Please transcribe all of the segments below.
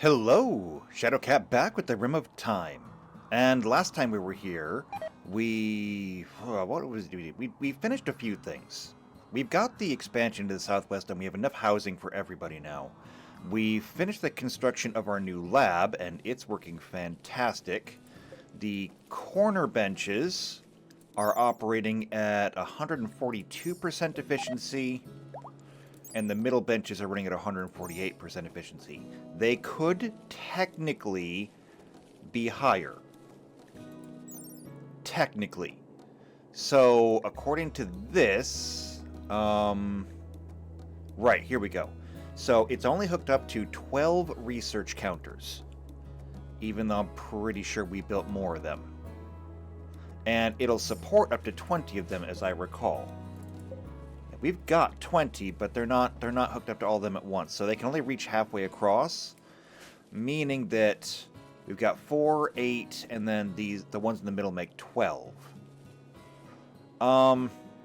Hello! Shadowcat back with the Rim of Time. And last time we were here, we finished a few things. We've got the expansion to the southwest and we have enough housing for everybody now. We finished the construction of our new lab and it's working fantastic. The corner benches are operating at 142% efficiency, and the middle benches are running at 148% efficiency. They could technically be higher. Technically. So, according to this, right, here we go. So, it's only hooked up to 12 research counters, even though I'm pretty sure we built more of them. And it'll support up to 20 of them, as I recall. We've got 20, but they're not hooked up to all of them at once, so they can only reach halfway across, meaning that we've got 4, 8, and then the ones in the middle make 12.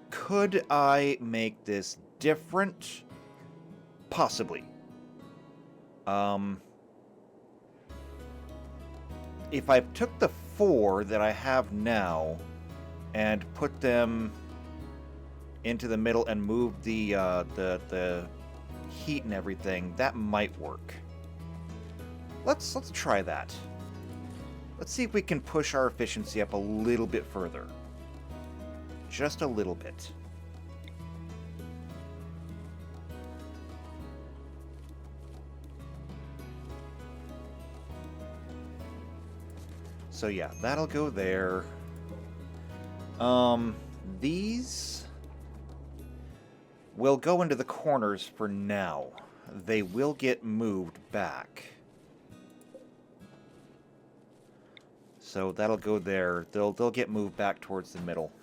Could I make this different? Possibly. If I took the 4 that I have now and put them into the middle and move the heat and everything, that might work. Let's try that. Let's see if we can push our efficiency up a little bit further. Just a little bit. So yeah, that'll go there. These will go into the corners for now. They will get moved back. So that'll go there. They'll get moved back towards the middle.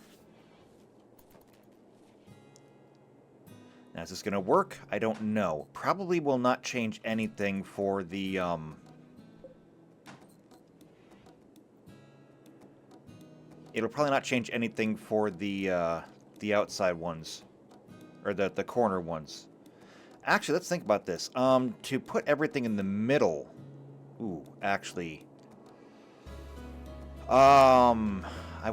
Now, is this gonna work? I don't know. Probably will not change anything for the it'll probably not change anything for the outside ones. Or the corner ones. Actually, let's think about this. To put everything in the middle. Ooh, actually. I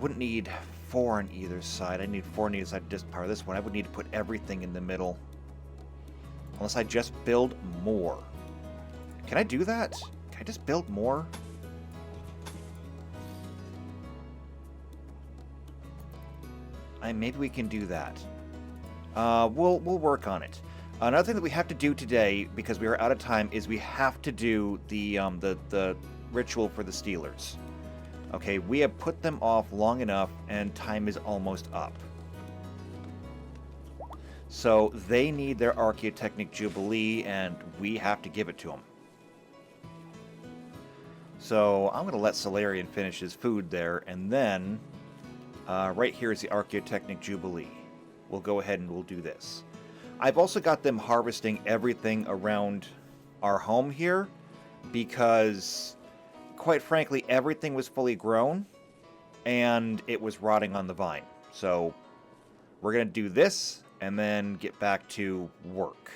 wouldn't need 4 on either side. I need 4 on either side to just power this one. I would need to put everything in the middle. Unless I just build more. Can I do that? Can I just build more? Maybe we can do that. We'll work on it. Another thing that we have to do today, because we are out of time, is we have to do the ritual for the Steelers. Okay, we have put them off long enough, and time is almost up. So they need their Archaeotechnic Jubilee, and we have to give it to them. So I'm going to let Solarian finish his food there, and then right here is the Archaeotechnic Jubilee. We'll go ahead and we'll do this. I've also got them harvesting everything around our home here because, quite frankly, everything was fully grown and it was rotting on the vine. So we're going to do this and then get back to work.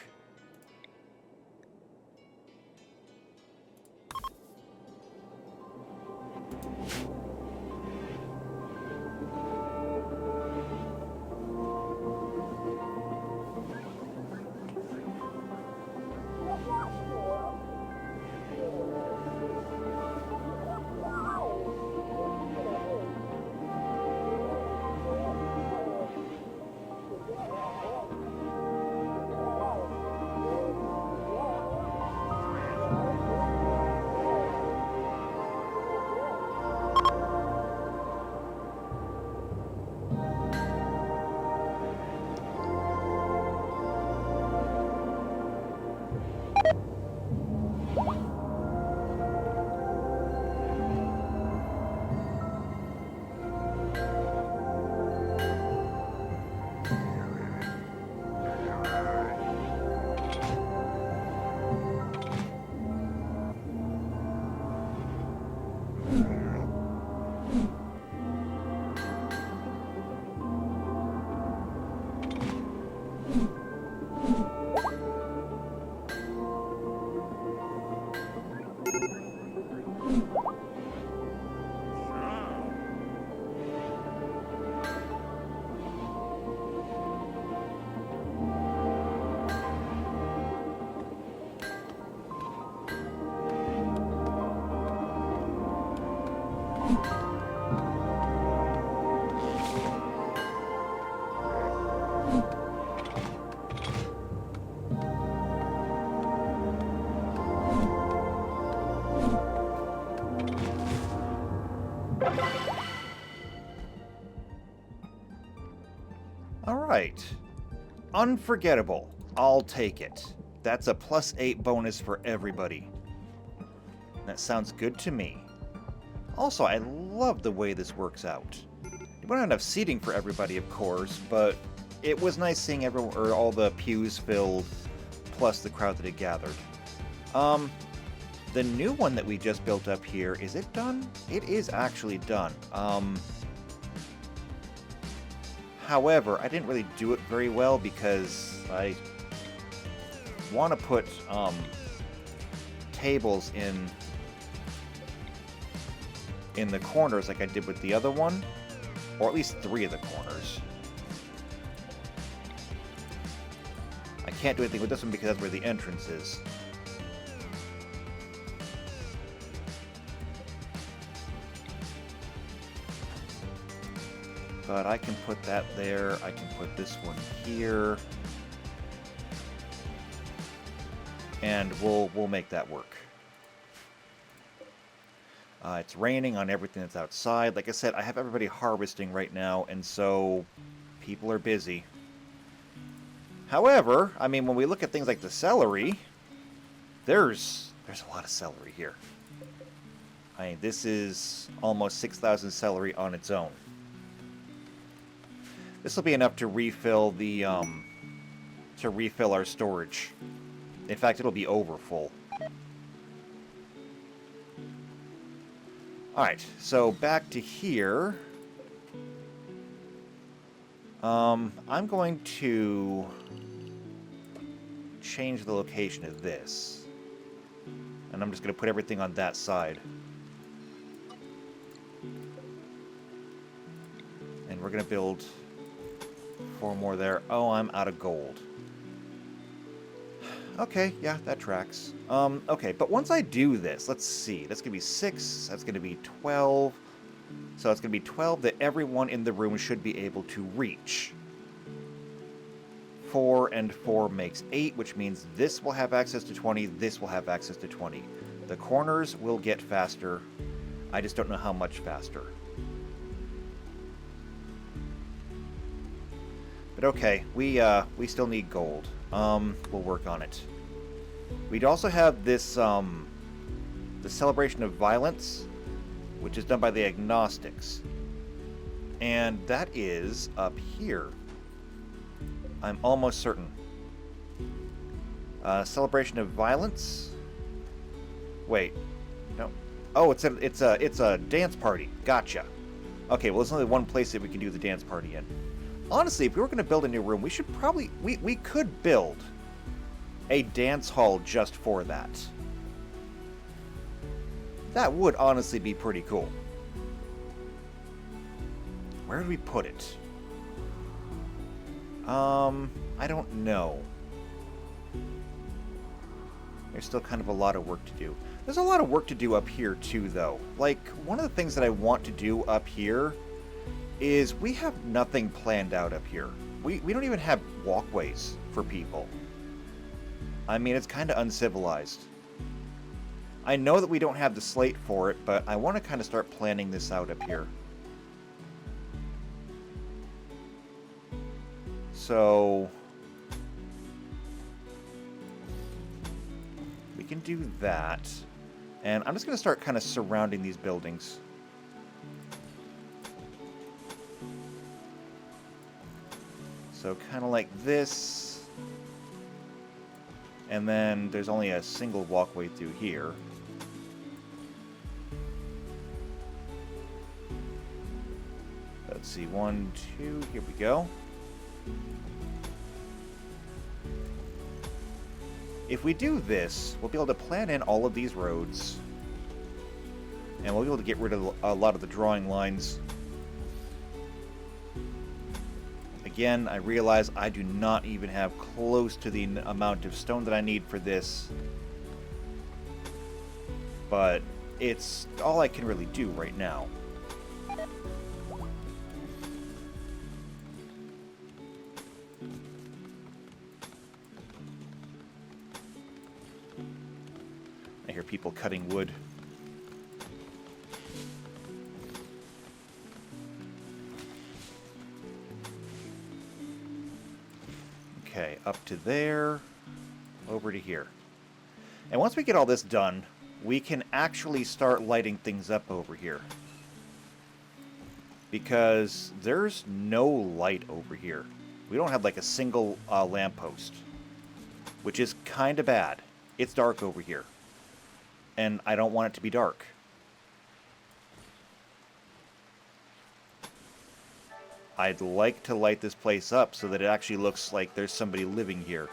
right. Unforgettable. I'll take it. That's a +8 bonus for everybody. That sounds good to me. Also, I love the way this works out. We don't have enough seating for everybody, of course, but it was nice seeing everyone, or all the pews filled, plus the crowd that had gathered. The new one that we just built up here, is it done? It is actually done. However, I didn't really do it very well because I want to put tables in the corners like I did with the other one, or at least 3 of the corners. I can't do anything with this one because that's where the entrance is. But I can put that there. I can put this one here. And we'll make that work. It's raining on everything that's outside. Like I said, I have everybody harvesting right now, and so people are busy. However, I mean, when we look at things like the celery, there's a lot of celery here. I mean, this is almost 6,000 celery on its own. This will be enough to refill the our storage. In fact, it'll be over full. Alright, so back to here. I'm going to change the location of this. And I'm just going to put everything on that side. And we're going to build 4 more there. Oh, I'm out of gold. Okay, yeah, that tracks. Okay, but once I do this, let's see. That's going to be 6. That's going to be 12. So it's going to be 12 that everyone in the room should be able to reach. 4 and 4 makes 8, which means this will have access to 20, this will have access to 20. The corners will get faster. I just don't know how much faster. But okay, we still need gold. We'll work on it. We'd also have this, the Celebration of Violence, which is done by the Agnostics. And that is up here. I'm almost certain. Celebration of Violence. Wait, no. Oh, it's a dance party. Gotcha. Okay, well, there's only one place that we can do the dance party in. Honestly, if we were going to build a new room, we should probably... We could build a dance hall just for that. That would honestly be pretty cool. Where do we put it? I don't know. There's still kind of a lot of work to do. There's a lot of work to do up here, too, though. Like, one of the things that I want to do up here is we have nothing planned out up here. We don't even have walkways for people. I mean, it's kind of uncivilized. I know that we don't have the slate for it, but I want to kind of start planning this out up here. So we can do that. And I'm just going to start kind of surrounding these buildings. So kind of like this. And then there's only a single walkway through here. Let's see, 1, 2, here we go. If we do this, we'll be able to plan in all of these roads. And we'll be able to get rid of a lot of the drawing lines. Again, I realize I do not even have close to the amount of stone that I need for this. But it's all I can really do right now. I hear people cutting wood. up to there, over to here. And once we get all this done, we can actually start lighting things up over here. Because there's no light over here. We don't have like a single lamppost, which is kind of bad. It's dark over here, and I don't want it to be dark. I'd like to light this place up so that it actually looks like there's somebody living here.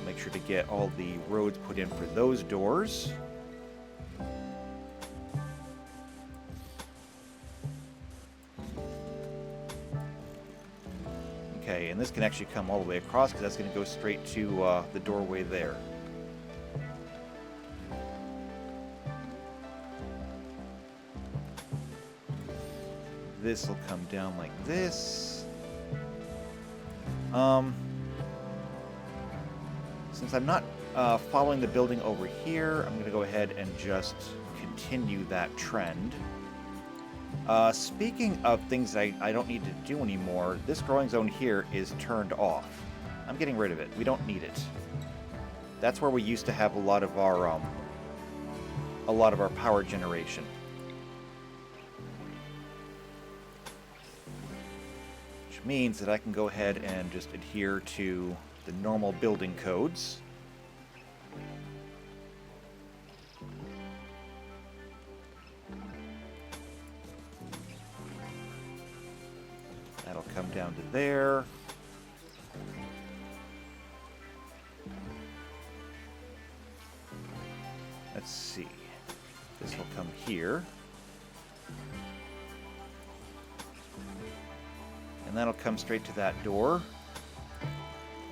Make sure to get all the roads put in for those doors. Okay, and this can actually come all the way across because that's going to go straight to the doorway there. This will come down like this. Since I'm not following the building over here, I'm going to go ahead and just continue that trend. Speaking of things I don't need to do anymore, this growing zone here is turned off. I'm getting rid of it. We don't need it. That's where we used to have a lot of our power generation. Which means that I can go ahead and just adhere to the normal building codes. That'll come down to there. Let's see. This will come here. And that'll come straight to that door.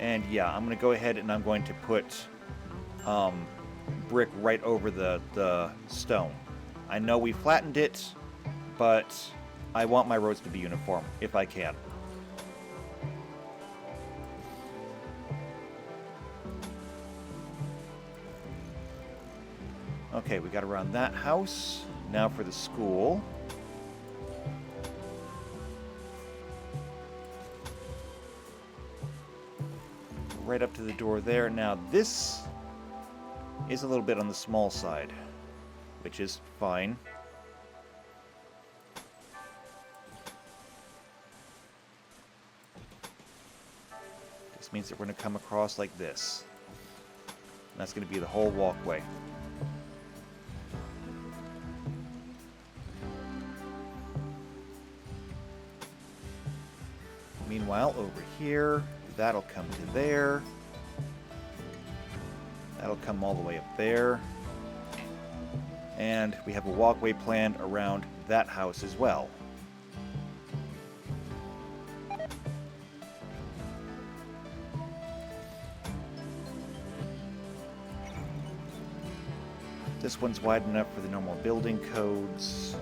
And yeah, I'm going to go ahead and I'm going to put brick right over the stone. I know we flattened it, but I want my roads to be uniform, if I can. Okay, we got around that house. Now for the school. Right up to the door there. Now this is a little bit on the small side, which is fine. This means that we're going to come across like this. And that's going to be the whole walkway. Meanwhile, over here, that'll come to there. That'll come all the way up there. And we have a walkway planned around that house as well. This one's wide enough for the normal building codes.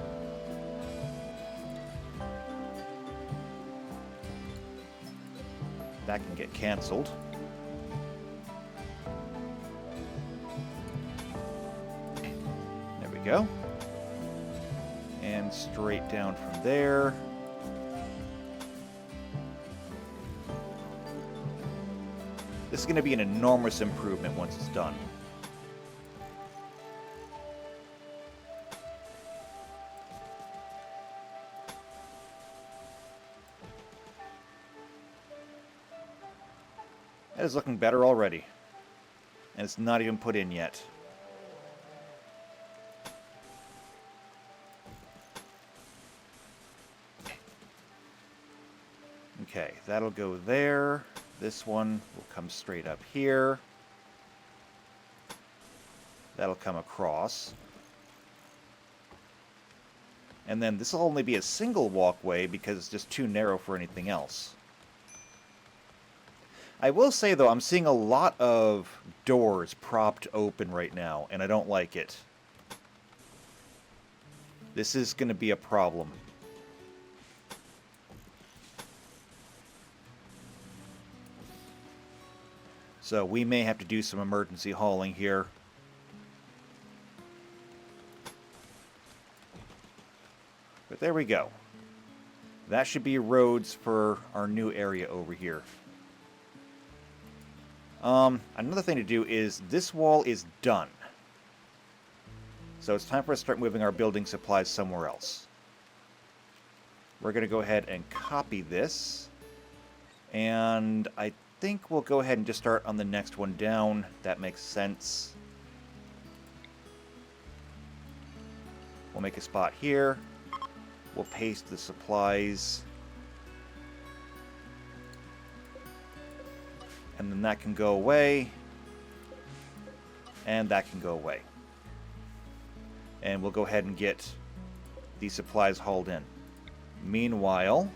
That can get canceled. There we go. And straight down from there. This is going to be an enormous improvement once it's done. That is looking better already. And it's not even put in yet. Okay, that'll go there. This one will come straight up here. That'll come across. And then this will only be a single walkway because it's just too narrow for anything else. I will say, though, I'm seeing a lot of doors propped open right now, and I don't like it. This is going to be a problem. So we may have to do some emergency hauling here. There we go. That should be roads for our new area over here. Another thing to do is this wall is done. So it's time for us to start moving our building supplies somewhere else. We're going to go ahead and copy this. And I think we'll go ahead and just start on the next one down. That makes sense. We'll make a spot here. We'll paste the supplies. And then that can go away. And that can go away. And we'll go ahead and get these supplies hauled in. Meanwhile,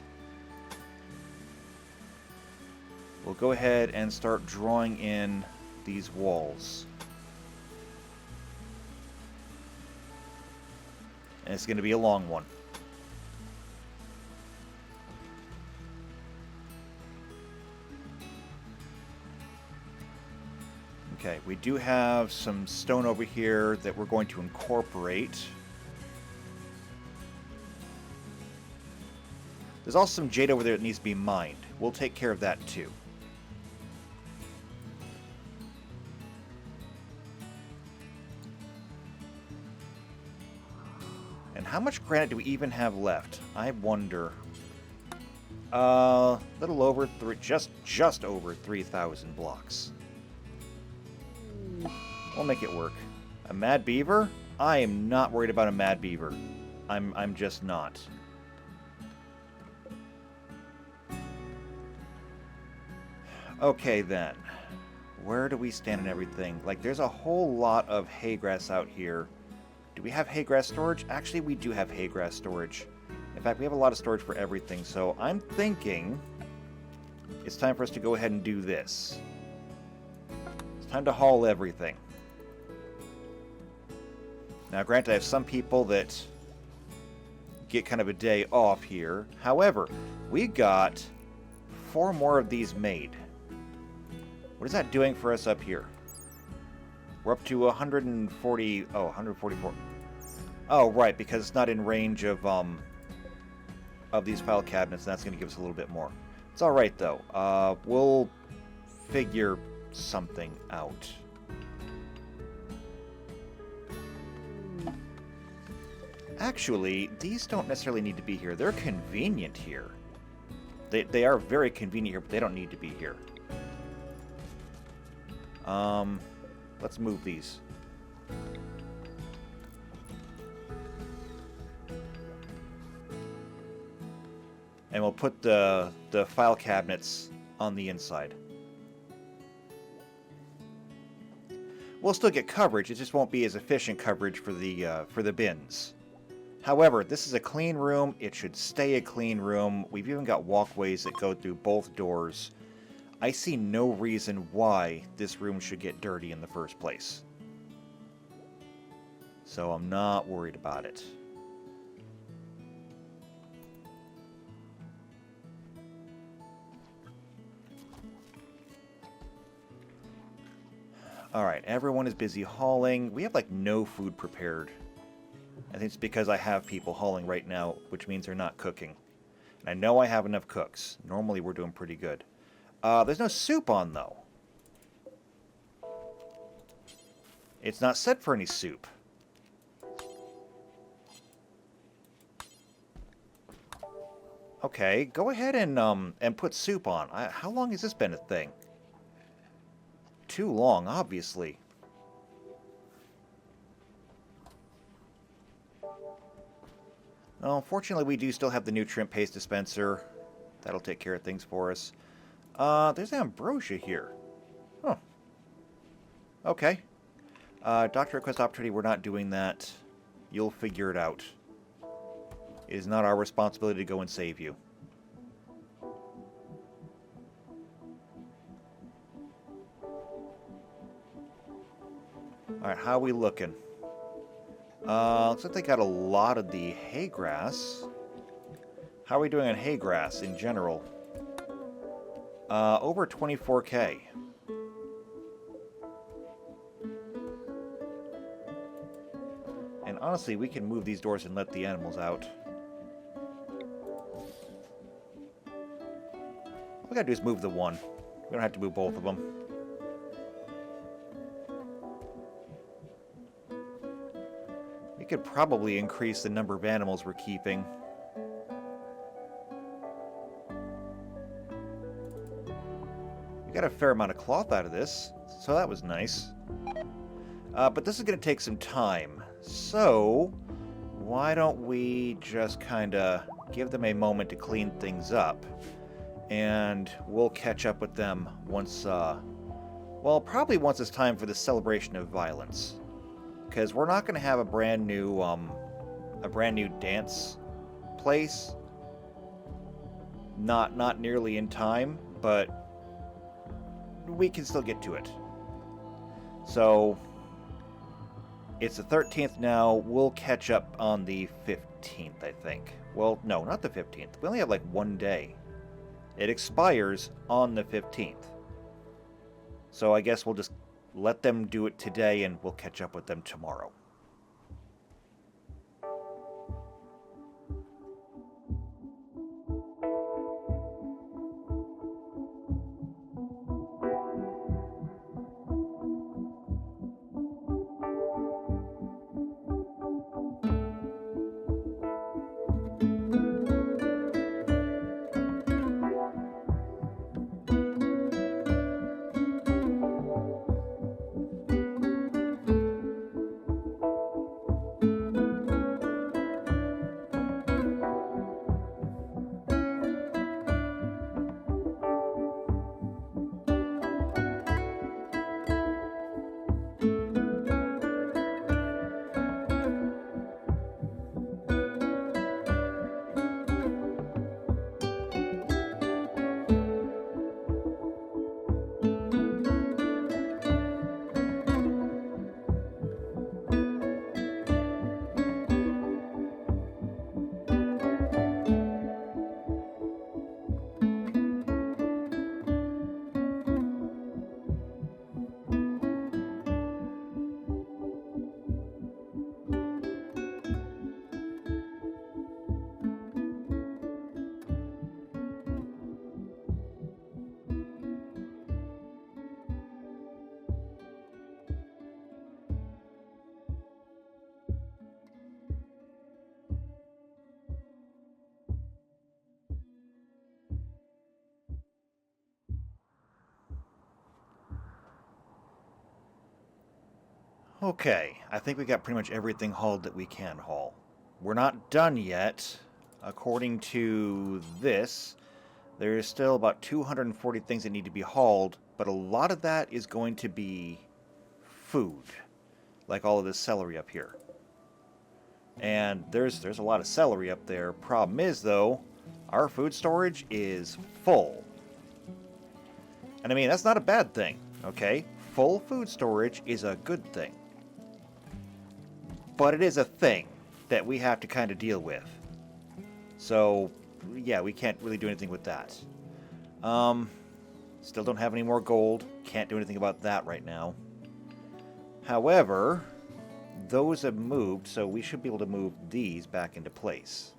we'll go ahead and start drawing in these walls. And it's going to be a long one. Okay, we do have some stone over here that we're going to incorporate. There's also some jade over there that needs to be mined. We'll take care of that too. And how much granite do we even have left? I wonder. Little over just over 3,000 blocks. We'll make it work. A mad beaver? I am not worried about a mad beaver. I'm just not. Okay then. Where do we stand in everything? Like, there's a whole lot of hay grass out here. Do we have hay grass storage? Actually, we do have hay grass storage. In fact, we have a lot of storage for everything. So I'm thinking it's time for us to go ahead and do this. It's time to haul everything. Now, granted, I have some people that get kind of a day off here. However, we got 4 more of these made. What is that doing for us up here? We're up to 140... Oh, 144. Oh, right, because it's not in range of these file cabinets, and that's going to give us a little bit more. It's all right, though. We'll figure something out. Actually, these don't necessarily need to be here. They're convenient here. They are very convenient here, but they don't need to be here. Let's move these. And we'll put the file cabinets on the inside. We'll still get coverage, it just won't be as efficient coverage for the bins. However, this is a clean room. It should stay a clean room. We've even got walkways that go through both doors. I see no reason why this room should get dirty in the first place. So I'm not worried about it. Alright, everyone is busy hauling. We have like no food prepared. I think it's because I have people hauling right now, which means they're not cooking. And I know I have enough cooks. Normally we're doing pretty good. There's no soup on, though. It's not set for any soup. Okay, go ahead and put soup on. How long has this been a thing? Too long, obviously. Well, unfortunately, we do still have the nutrient paste dispenser. That'll take care of things for us. There's ambrosia here. Huh. Okay. Doctor request opportunity, we're not doing that. You'll figure it out. It is not our responsibility to go and save you. Alright, how are we looking? Looks like they got a lot of the hay grass. How are we doing on hay grass in general? Over 24K. And honestly, we can move these doors and let the animals out. we gotta do is move the one. We don't have to move both of them. We could probably increase the number of animals we're keeping. We got a fair amount of cloth out of this, so that was nice. But this is going to take some time. So, why don't we just kind of give them a moment to clean things up. And we'll catch up with them once, well, probably once it's time for the celebration of violence. Because we're not going to have a brand new dance place. Not nearly in time, but we can still get to it. So, it's the 13th now. We'll catch up on the 15th, I think. Well, no, not the 15th. We only have like one day. It expires on the 15th. So I guess we'll just let them do it today and we'll catch up with them tomorrow. Okay, I think we got pretty much everything hauled that we can haul. We're not done yet. According to this, there's still about 240 things that need to be hauled, but a lot of that is going to be food, like all of this celery up here. And there's a lot of celery up there. Problem is, though, our food storage is full. And I mean, that's not a bad thing, okay? Full food storage is a good thing. But it is a thing that we have to kind of deal with. So, yeah, we can't really do anything with that. Still don't have any more gold. Can't do anything about that right now. However, those have moved, so we should be able to move these back into place.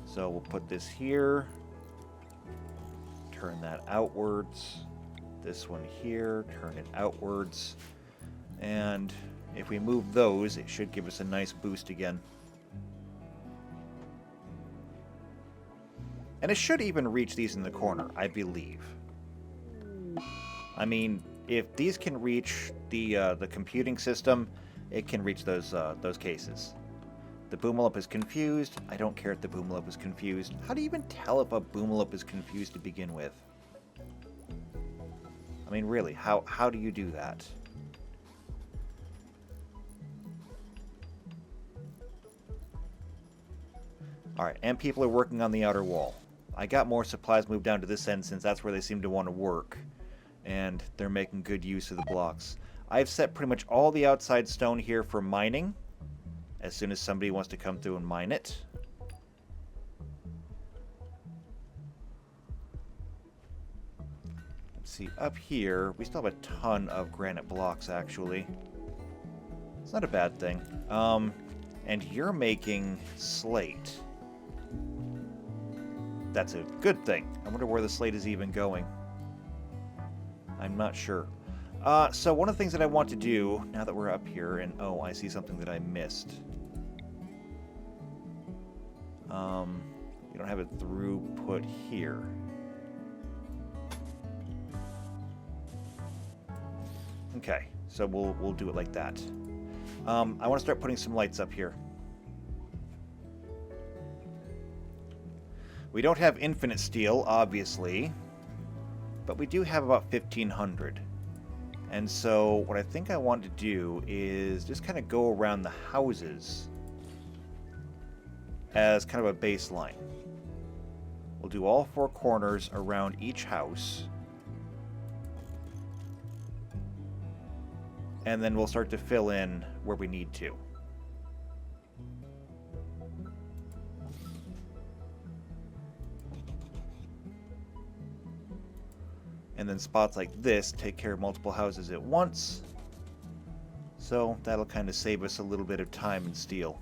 So we'll put this here. Turn that outwards. This one here, turn it outwards. And if we move those, it should give us a nice boost again. And it should even reach these in the corner, I believe. I mean, if these can reach the computing system, it can reach those cases. The Boomalop is confused. I don't care if the Boomalop is confused. How do you even tell if a Boomalop is confused to begin with? I mean, really, how do you do that? Alright, and people are working on the outer wall. I got more supplies moved down to this end since that's where they seem to want to work. And they're making good use of the blocks. I've set pretty much all the outside stone here for mining. As soon as somebody wants to come through and mine it. Let's see, up here, we still have a ton of granite blocks, actually. It's not a bad thing. And you're making slate. that's a good thing. I wonder where the slate is even going. I'm not sure. So one of the things that I want to do, now that we're up here, and oh, I see something that I missed. You don't have it throughput here. Okay, so we'll do it like that. I want to start putting some lights up here. We don't have infinite steel, obviously, but we do have about 1,500. And so what I think I want to do is just kind of go around the houses as kind of a baseline. We'll do all 4 corners around each house. And then we'll start to fill in where we need to. And then spots like this take care of multiple houses at once. So that'll kind of save us a little bit of time and steel.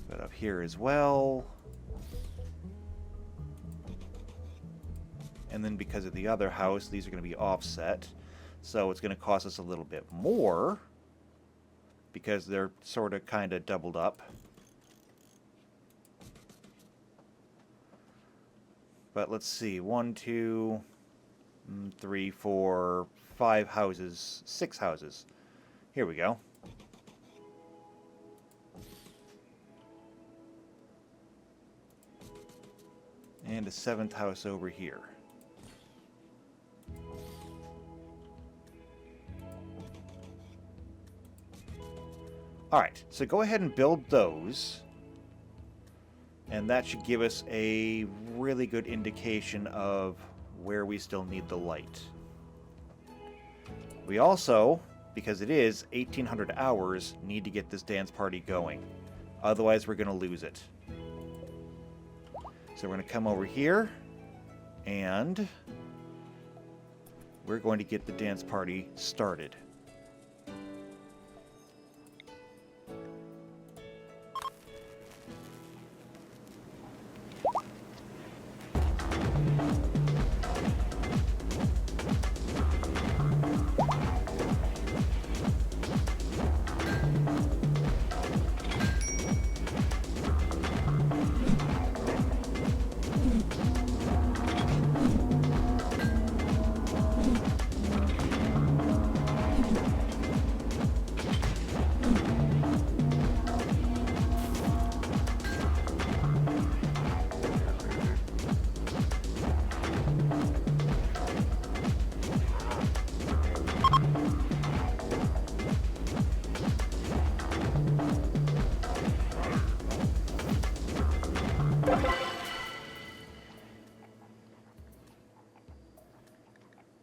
But up here as well. And then because of the other house, these are going to be offset. So it's going to cost us a little bit more because they're sort of kind of doubled up. But let's see, 1, 2, 3, 4, 5 houses, 6 houses. Here we go. And a 7th house over here. Alright, so go ahead and build those. And that should give us a really good indication of where we still need the light. We also, because it is 1,800 hours, need to get this dance party going. Otherwise, we're going to lose it. So we're going to come over here, and we're going to get the dance party started.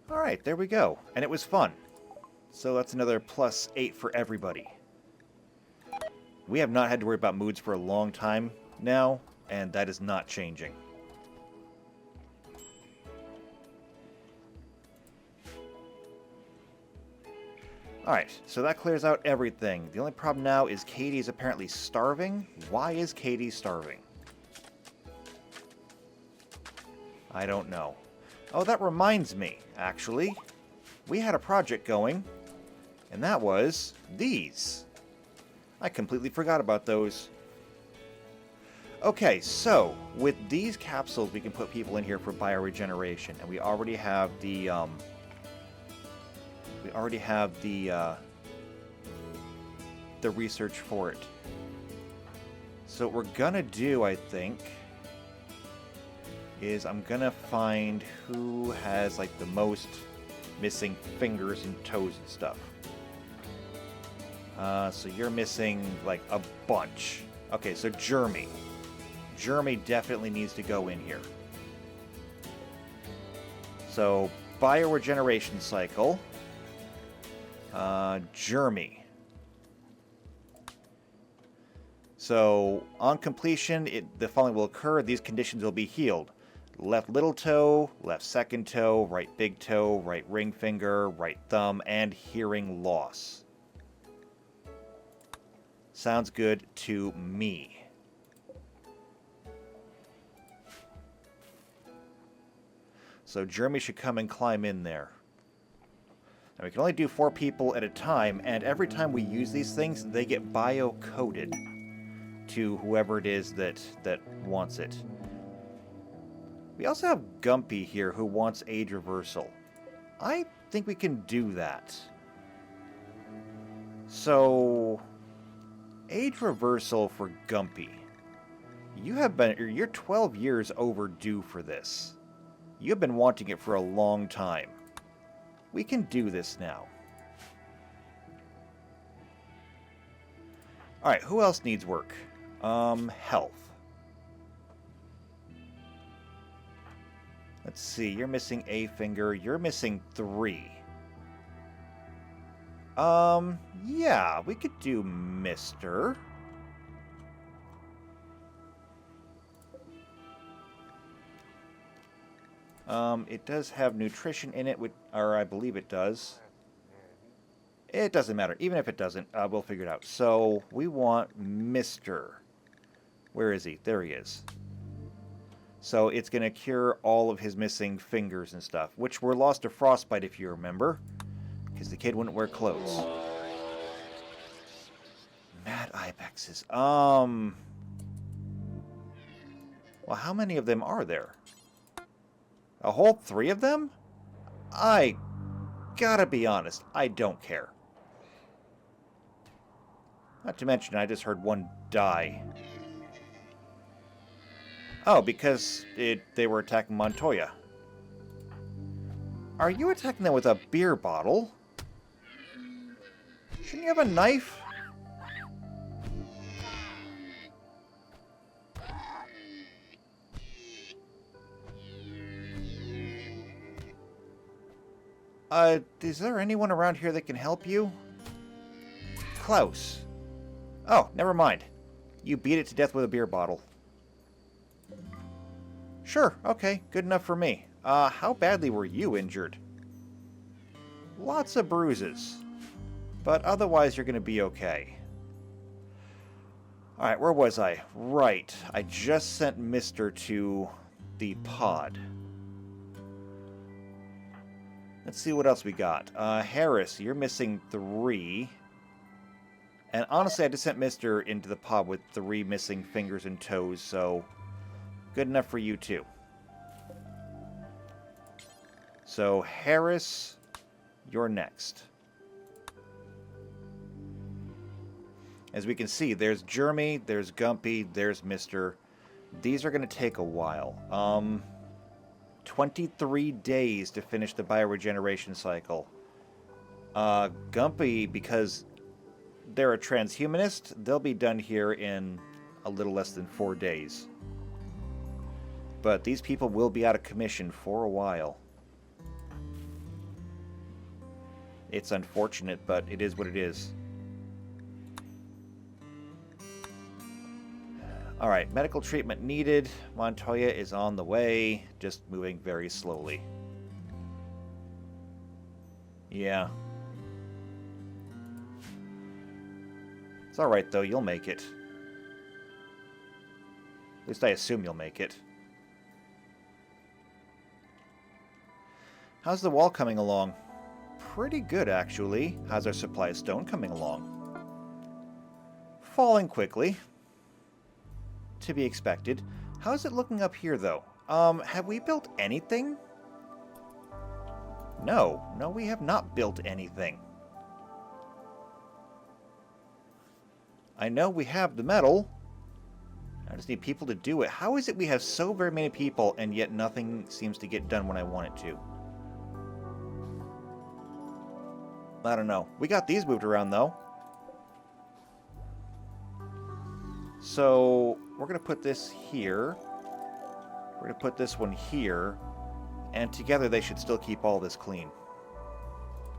Alright, there we go. And it was fun. So that's another +8 for everybody. We have not had to worry about moods for a long time now, and that is not changing. Alright, so that clears out everything. The only problem now is Katie is apparently starving. Why is Katie starving? I don't know. Oh, that reminds me, actually. We had a project going, and that was these. I completely forgot about those. Okay, so with these capsules, we can put people in here for bioregeneration, and we already have the research for it. So what we're gonna do, I think, is I'm gonna find who has like the most missing fingers and toes and stuff. So you're missing like a bunch. Okay, so Jeremy. Jeremy definitely needs to go in here. So bioregeneration cycle. Jeremy. So on completion, the following will occur. These conditions will be healed. Left little toe, left second toe, right big toe, right ring finger, right thumb, and hearing loss. Sounds good to me. So Jeremy should come and climb in there. Now we can only do 4 people at a time, and every time we use these things, they get bio-coded to whoever it is that wants it. We also have Gumpy here who wants age reversal. I think we can do that. So, age reversal for Gumpy. You're 12 years overdue for this. You've been wanting it for a long time. We can do this now. Alright, who else needs work? Health. Let's see, you're missing a finger. You're missing 3. Yeah, we could do Mr. It does have nutrition in it, or I believe it does. It doesn't matter. Even if it doesn't, we'll figure it out. So, we want Mr. Where is he? There he is. So, it's going to cure all of his missing fingers and stuff, which were lost to frostbite, if you remember, because the kid wouldn't wear clothes. Mad ibexes. Well, how many of them are there? A whole 3 of them? I gotta be honest, I don't care. Not to mention, I just heard one die. Oh, because they were attacking Montoya. Are you attacking them with a beer bottle? Shouldn't you have a knife? Is there anyone around here that can help you? Klaus. Oh, never mind. You beat it to death with a beer bottle. Sure, okay, good enough for me. How badly were you injured? Lots of bruises. But otherwise you're gonna be okay. Alright, where was I? Right, I just sent Mr. to the pod. Let's see what else we got. Harris, you're missing 3. And honestly, I just sent Mr. into the pod with 3 missing fingers and toes, so good enough for you too. So, Harris, you're next. As we can see, there's Jeremy, there's Gumpy, there's Mr. These are going to take a while. 23 days to finish the bioregeneration cycle. Gumpy, because they're a transhumanist, they'll be done here in a little less than 4 days. But these people will be out of commission for a while. It's unfortunate, but it is what it is. Alright, medical treatment needed. Montoya is on the way, just moving very slowly. Yeah. It's alright though, you'll make it. At least I assume you'll make it. How's the wall coming along? Pretty good, actually. How's our supply of stone coming along? Falling quickly. To be expected. How's it looking up here, though? Have we built anything? No. No, we have not built anything. I know we have the metal. I just need people to do it. How is it we have so very many people, and yet nothing seems to get done when I want it to? I don't know. We got these moved around, though. So, we're going to put this here. We're going to put this one here. And together they should still keep all this clean.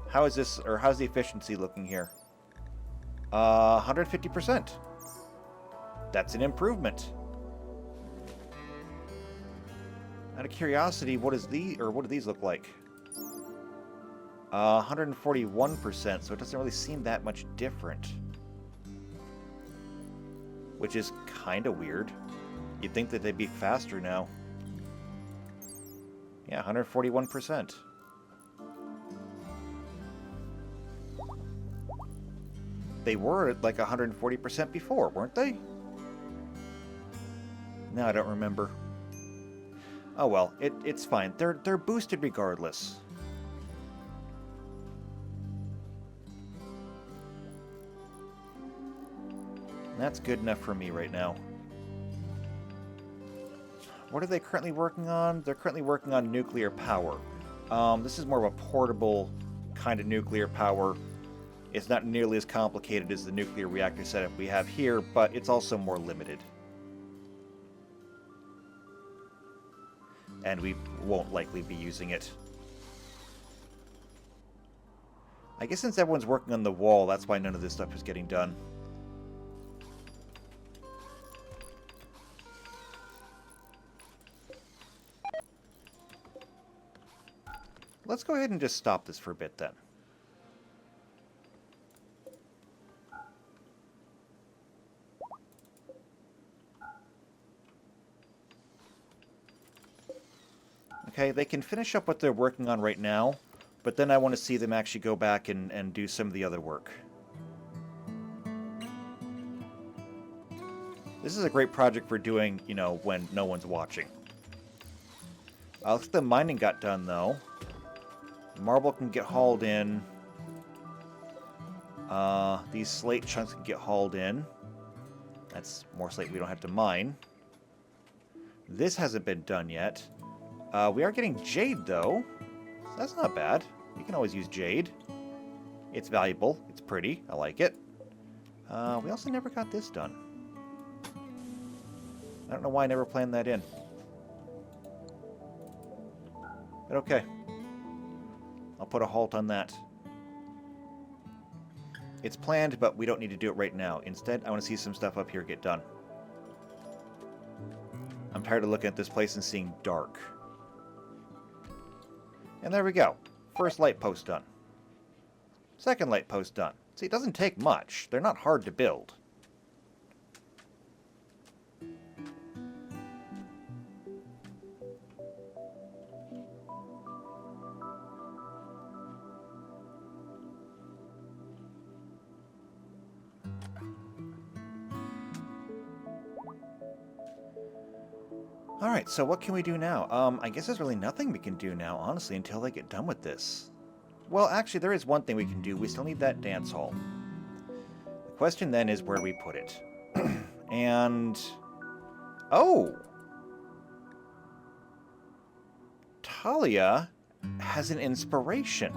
How is this, or how's the efficiency looking here? 150%. That's an improvement. Out of curiosity, what do these look like? 141%, so it doesn't really seem that much different. which is kind of weird. You'd think that they'd be faster now. Yeah, 141%. They were at like 140% before, weren't they? No, I don't remember. Oh well, it's fine. They're boosted regardless. That's good enough for me right now. What are they currently working on? They're currently working on nuclear power. This is more of a portable kind of nuclear power. It's not nearly as complicated as the nuclear reactor setup we have here, but it's also more limited. And we won't likely be using it. I guess since everyone's working on the wall, that's why none of this stuff is getting done. Let's go ahead and just stop this for a bit then. Okay, they can finish up what they're working on right now, but then I want to see them actually go back and do some of the other work. This is a great project for doing, you know, when no one's watching. Looks like the mining got done, though. Marble can get hauled in. These slate chunks can get hauled in. That's more slate we don't have to mine. This hasn't been done yet. We are getting jade, though. So that's not bad. We can always use jade. It's valuable. It's pretty. I like it. We also never got this done. I don't know why I never planned that in. But okay. I'll put a halt on that. It's planned, but we don't need to do it right now. Instead, I want to see some stuff up here get done. I'm tired of looking at this place and seeing dark. And there we go. First light post done. Second light post done. See, it doesn't take much. They're not hard to build. Alright, so what can we do now? I guess there's really nothing we can do now, honestly, until they get done with this. Well, actually, there is one thing we can do. We still need that dance hall. The question then is where we put it. And... oh! Talia has an inspiration.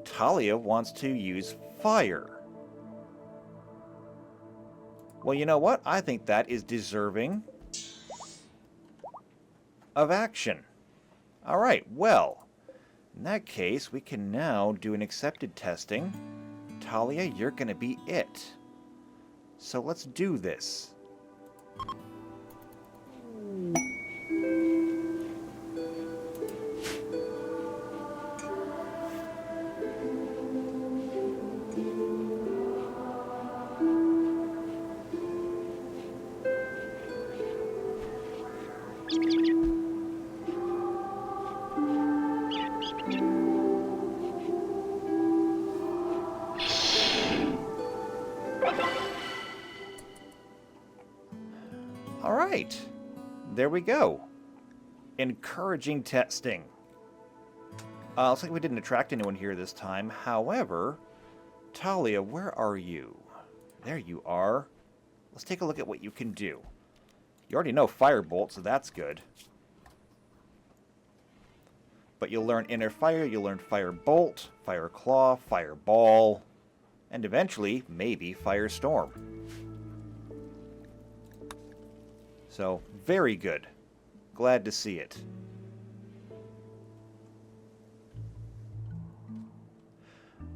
Talia wants to use fire. Well, you know what? I think that is deserving of action. All right, well, in that case, we can now do an accepted testing. Talia, you're going to be it. So let's do this. Alright, there we go. Encouraging testing. Looks like we didn't attract anyone here this time. However, Talia, where are you? There you are. Let's take a look at what you can do. You already know Firebolt, so that's good. But you'll learn Inner Fire, you'll learn Firebolt, Fire Claw, Fireball, and eventually, maybe Firestorm. So, very good. Glad to see it.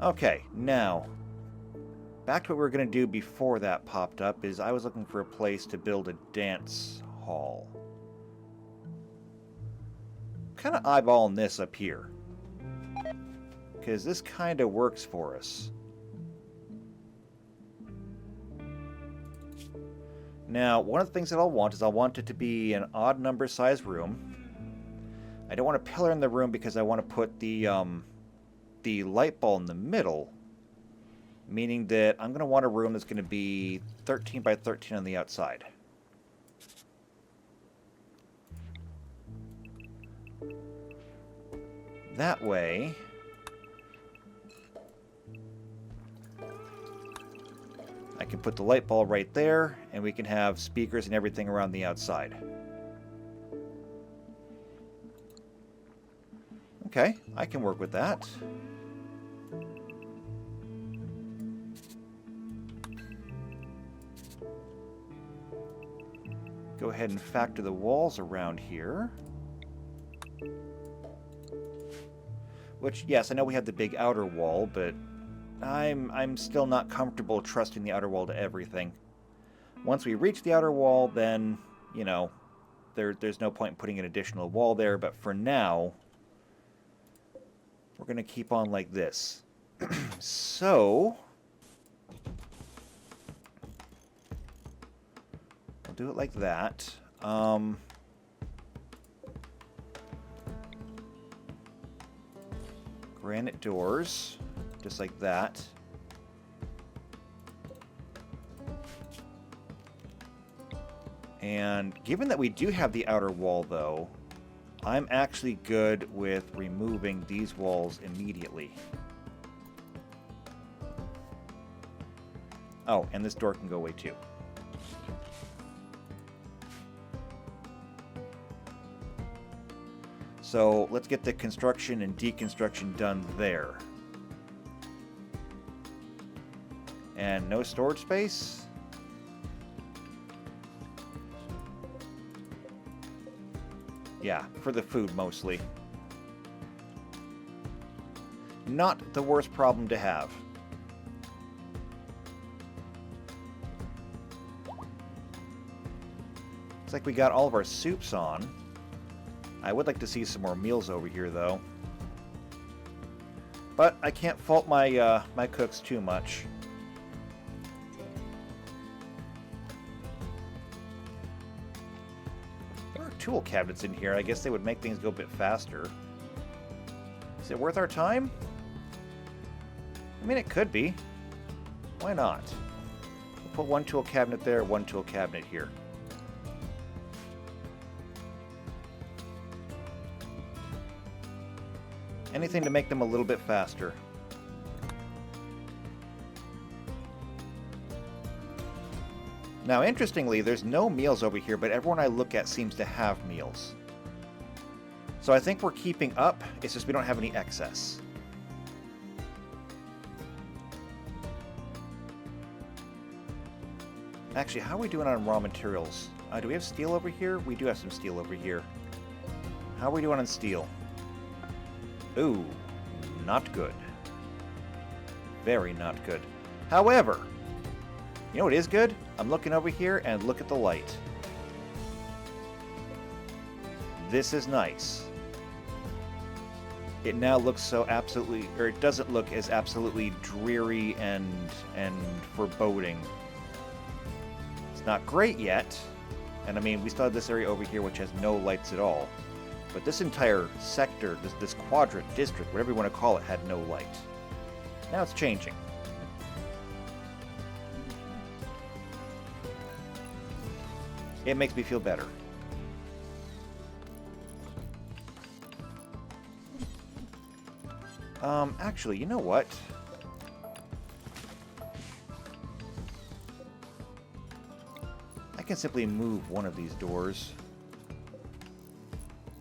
Okay, now, back to what we were going to do before that popped up, is I was looking for a place to build a dance hall. Kind of eyeballing this up here, because this kind of works for us. Now, one of the things that I'll want is I'll want it to be an odd number size room. I don't want a pillar in the room because I want to put the light bulb in the middle, meaning that I'm going to want a room that's going to be 13 by 13 on the outside. That way, I can put the light bulb right there, and we can have speakers and everything around the outside. Okay, I can work with that. Go ahead and factor the walls around here. Which, yes, I know we have the big outer wall, but I'm still not comfortable trusting the outer wall to everything. Once we reach the outer wall, then, you know, there's no point in putting an additional wall there, but for now, we're going to keep on like this. So, we'll do it like that. Granite doors, just like that. And given that we do have the outer wall, though, I'm actually good with removing these walls immediately. Oh, and this door can go away too. So let's get the construction and deconstruction done there. And no storage space? Yeah, for the food mostly. Not the worst problem to have. Looks like we got all of our soups on. I would like to see some more meals over here, though. But I can't fault my my cooks too much. There are tool cabinets in here. I guess they would make things go a bit faster. Is it worth our time? I mean, it could be. Why not? We'll put one tool cabinet there, one tool cabinet here. Anything to make them a little bit faster. Now, interestingly, there's no meals over here, but everyone I look at seems to have meals. So I think we're keeping up, it's just we don't have any excess. Actually, how are we doing on raw materials? Do we have steel over here? We do have some steel over here. How are we doing on steel? Ooh, not good. Very not good. However, you know what is good? I'm looking over here and look at the light. This is nice. It now looks so absolutely, or it doesn't look as absolutely dreary and foreboding. It's not great yet, and I mean, we still have this area over here which has no lights at all. But this entire sector, this quadrant, district, whatever you want to call it, had no light. Now it's changing. It makes me feel better. Actually, you know what? I can simply move one of these doors.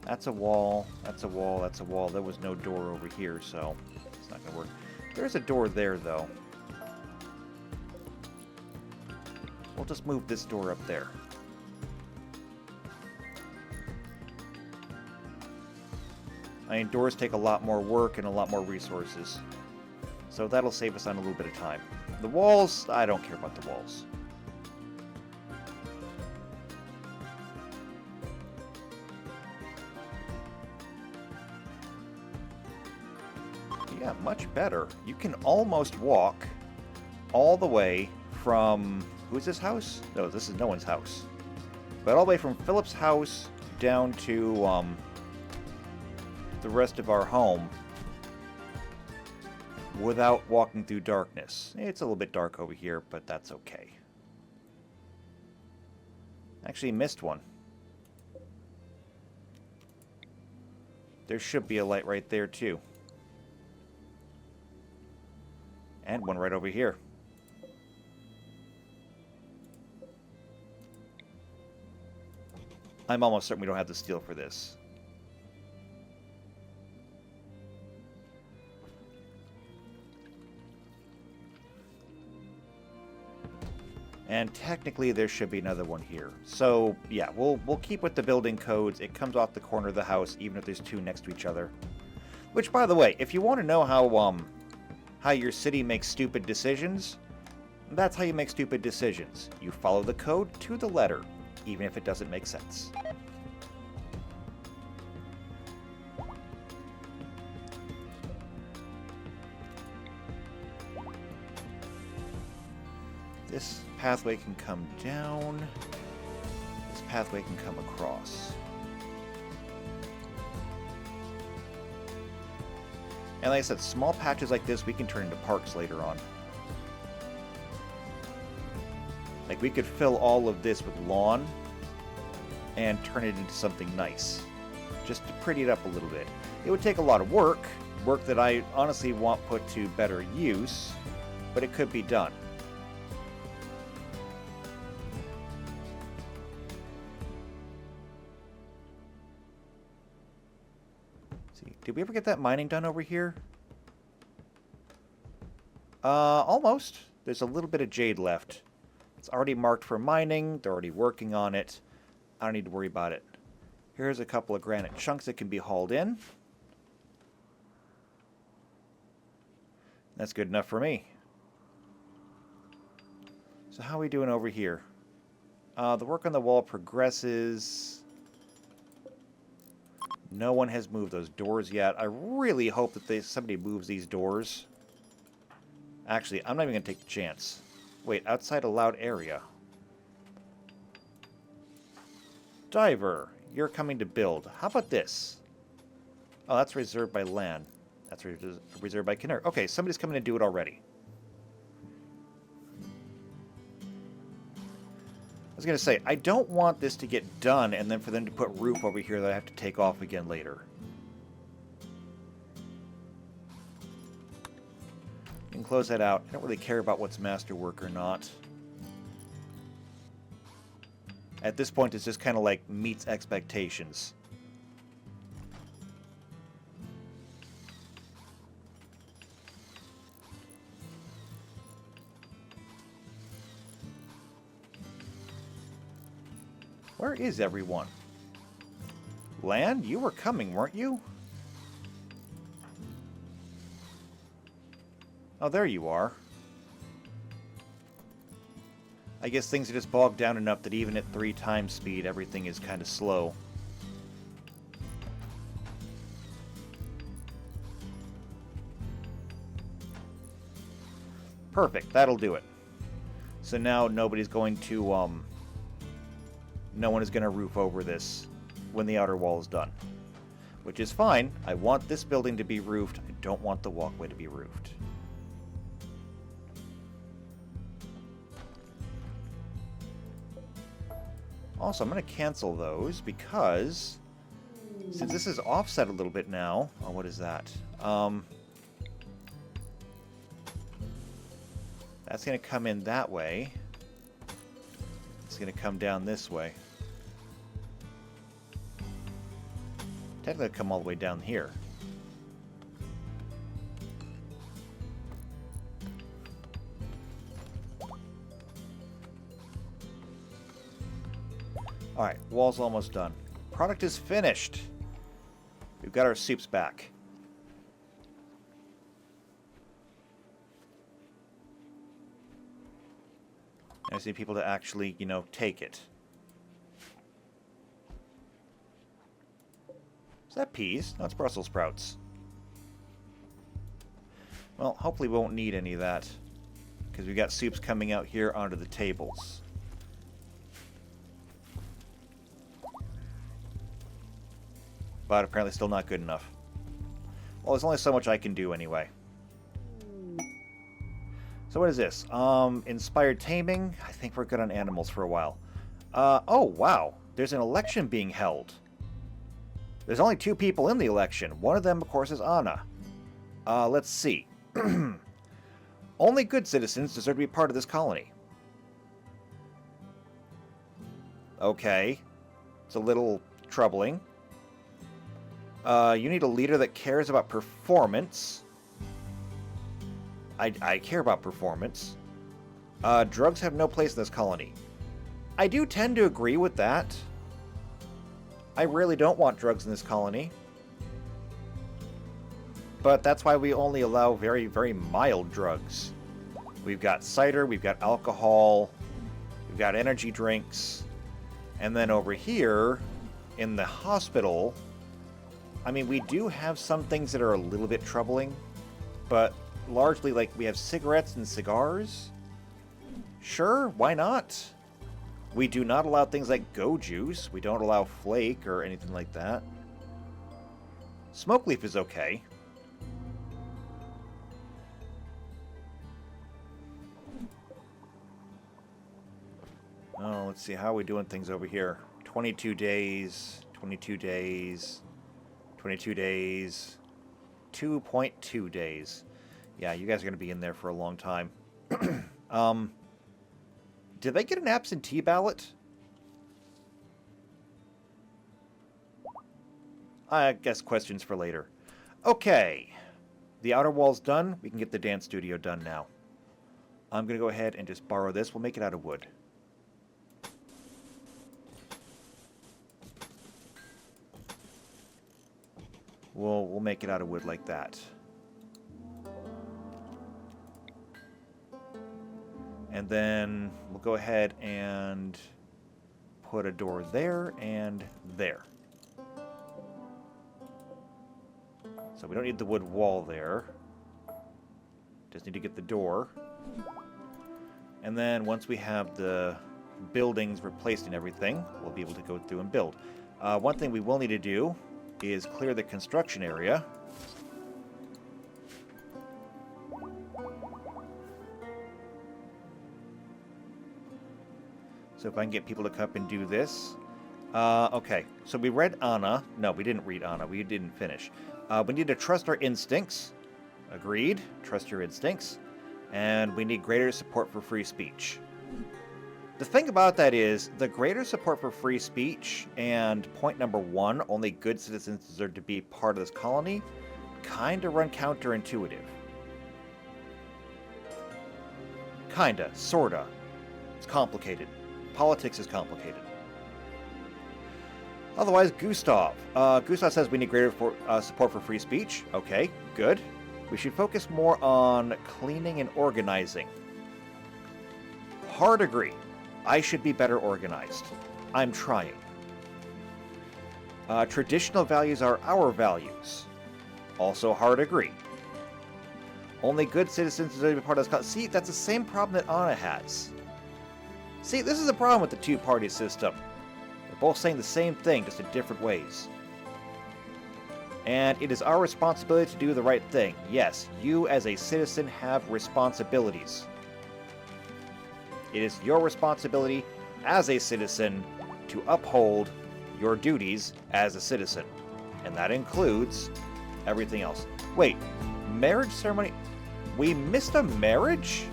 That's a wall, that's a wall, that's a wall. There was no door over here, so it's not going to work. There's a door there, though. We'll just move this door up there. I mean, doors take a lot more work and a lot more resources. So that'll save us on a little bit of time. The walls, I don't care about the walls. Yeah, much better. You can almost walk all the way from Who's this house? No, this is no one's house. But all the way from Philip's house down to the rest of our home without walking through darkness. It's a little bit dark over here, but that's okay. Actually missed one. There should be a light right there too. And one right over here. I'm almost certain we don't have the steel for this. And technically there should be another one here. So yeah, we'll keep with the building codes. It comes off the corner of the house, even if there's two next to each other. Which, by the way, if you want to know how your city makes stupid decisions, that's how you make stupid decisions. You follow the code to the letter, even if it doesn't make sense. This pathway can come down. This pathway can come across. And like I said, small patches like this we can turn into parks later on. Like we could fill all of this with lawn and turn it into something nice. Just to pretty it up a little bit. It would take a lot of work that I honestly want put to better use, but it could be done. Did we ever get that mining done over here? Almost. There's a little bit of jade left. It's already marked for mining. They're already working on it. I don't need to worry about it. Here's a couple of granite chunks that can be hauled in. That's good enough for me. So how are we doing over here? The work on the wall progresses. No one has moved those doors yet. I really hope that somebody moves these doors. Actually, I'm not even going to take the chance. Wait, outside allowed area. Diver, you're coming to build. How about this? Oh, that's reserved by land. That's reserved by Canary. Okay, somebody's coming to do it already. I was going to say, I don't want this to get done and then for them to put roof over here that I have to take off again later. You can close that out. I don't really care about what's masterwork or not. At this point, it's just kind of like meets expectations. Where is everyone? Land, you were coming, weren't you? Oh, there you are. I guess things are just bogged down enough that even at 3 times speed, everything is kind of slow. Perfect, that'll do it. So now nobody's going to, no one is going to roof over this when the outer wall is done. Which is fine. I want this building to be roofed. I don't want the walkway to be roofed. Also, I'm going to cancel those because since this is offset a little bit now... Oh, what is that? That's going to come in that way. It's going to come down this way. Technically come all the way down here. Alright, wall's almost done. Product is finished. We've got our soups back. I just need people to actually, you know, take it. Is that peas? No, it's Brussels sprouts. Well, hopefully we won't need any of that. Because we got soups coming out here onto the tables. But apparently still not good enough. Well, there's only so much I can do anyway. So what is this? Inspired taming. I think we're good on animals for a while. Oh, wow. There's an election being held. There's only 2 people in the election. One of them, of course, is Anna. Let's see. Only good citizens deserve to be part of this colony. Okay. It's a little troubling. You need a leader that cares about performance. I care about performance. Drugs have no place in this colony. I do tend to agree with that. I really don't want drugs in this colony. But that's why we only allow very, very mild drugs. We've got cider, we've got alcohol, we've got energy drinks. And then over here, in the hospital, I mean, we do have some things that are a little bit troubling. But largely, like, we have cigarettes and cigars. Sure, why not? We do not allow things like Go Juice. We don't allow Flake or anything like that. Smoke Leaf is okay. Oh, let's see. How are we doing things over here? 22 days, 22 days, 22 days, 2.2 days. Yeah, you guys are going to be in there for a long time. Did they get an absentee ballot? I guess questions for later. Okay. The outer wall's done. We can get the dance studio done now. I'm going to go ahead and just borrow this. We'll make it out of wood. We'll make it out of wood like that. And then we'll go ahead and put a door there and there. So we don't need the wood wall there. Just need to get the door. And then once we have the buildings replaced and everything, we'll be able to go through and build. One thing we will need to do is clear the construction area. So if I can get people to come up and do this. Okay, so we read Anna. No, we didn't read Anna. We didn't finish. We need to trust our instincts. Agreed. Trust your instincts. And we need greater support for free speech. The thing about that is, the greater support for free speech and point number 1, only good citizens deserve to be part of this colony, kind of run counterintuitive. Kinda, sorta. It's complicated. Politics is complicated. Otherwise, Gustav. Gustav says we need greater support for free speech. Okay, good. We should focus more on cleaning and organizing. Hard agree. I should be better organized. I'm trying. Traditional values are our values. Also hard agree. Only good citizens deserve to be part of this. See, that's the same problem that Anna has. See, this is the problem with the two-party system. They're both saying the same thing, just in different ways. And it is our responsibility to do the right thing. Yes, you as a citizen have responsibilities. It is your responsibility as a citizen to uphold your duties as a citizen. And that includes everything else. Wait, marriage ceremony? We missed a marriage?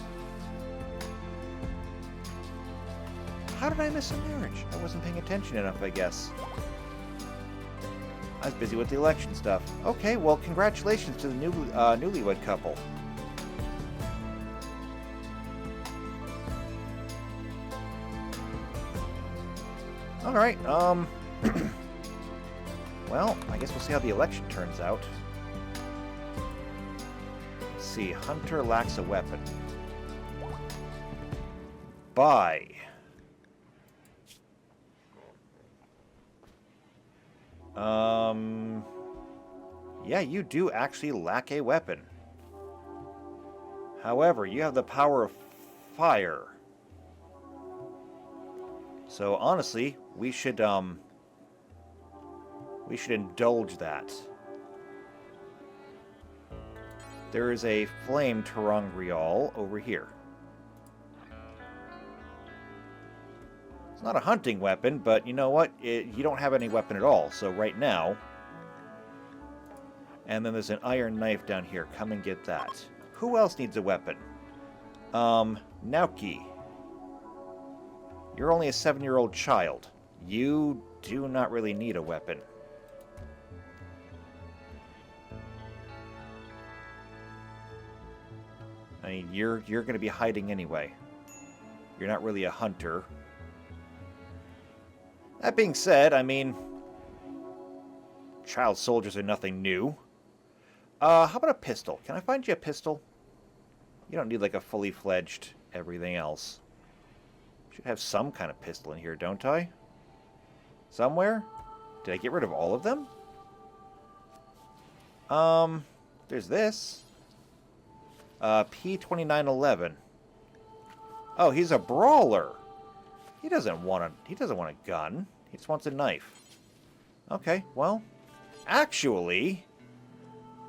How did I miss a marriage? I wasn't paying attention enough, I guess. I was busy with the election stuff. Okay, well, congratulations to the newlywed couple. Alright, well, I guess we'll see how the election turns out. Let's see, Hunter lacks a weapon. Buy. Yeah, you do actually lack a weapon. However, you have the power of fire. So honestly, we should indulge that. There is a flame terangrial over here. It's not a hunting weapon, but you know what? You don't have any weapon at all, so right now... And then there's an iron knife down here. Come and get that. Who else needs a weapon? Naoki. You're only a 7-year-old child. You do not really need a weapon. I mean, you're going to be hiding anyway. You're not really a hunter. That being said, I mean, child soldiers are nothing new. How about a pistol? Can I find you a pistol? You don't need like a fully fledged everything else. Should have some kind of pistol in here, don't I? Somewhere? Did I get rid of all of them? There's this. P2911. Oh, he's a brawler. He doesn't want a gun. He just wants a knife. Okay, well, actually,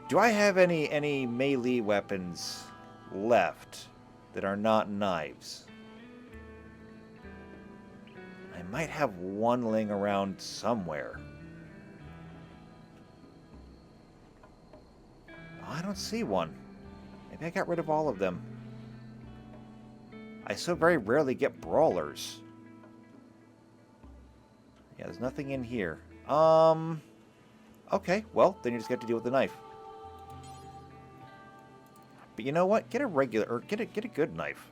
do I have any melee weapons left that are not knives? I might have one laying around somewhere. Oh, I don't see one. Maybe I got rid of all of them. I so very rarely get brawlers. Yeah, there's nothing in here. Okay, well, then you just got to deal with the knife. But you know what? Get a regular, or get a good knife.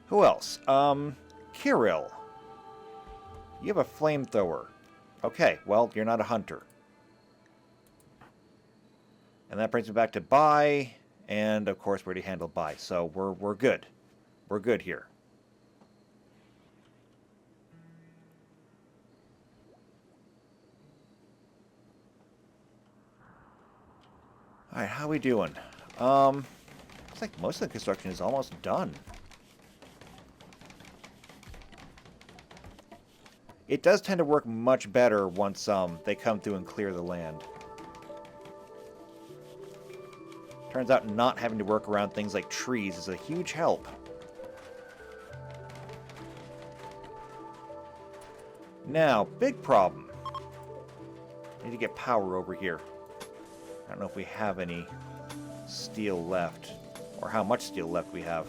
Who else? Kirill. You have a flamethrower. Okay, well, you're not a hunter. And that brings me back to Bai, and of course we already handled Bai, so we're good. We're good here. Alright, how we doing? Looks like most of the construction is almost done. It does tend to work much better once they come through and clear the land. Turns out not having to work around things like trees is a huge help. Now, big problem. Need to get power over here. I don't know if we have any steel left, or how much steel left we have.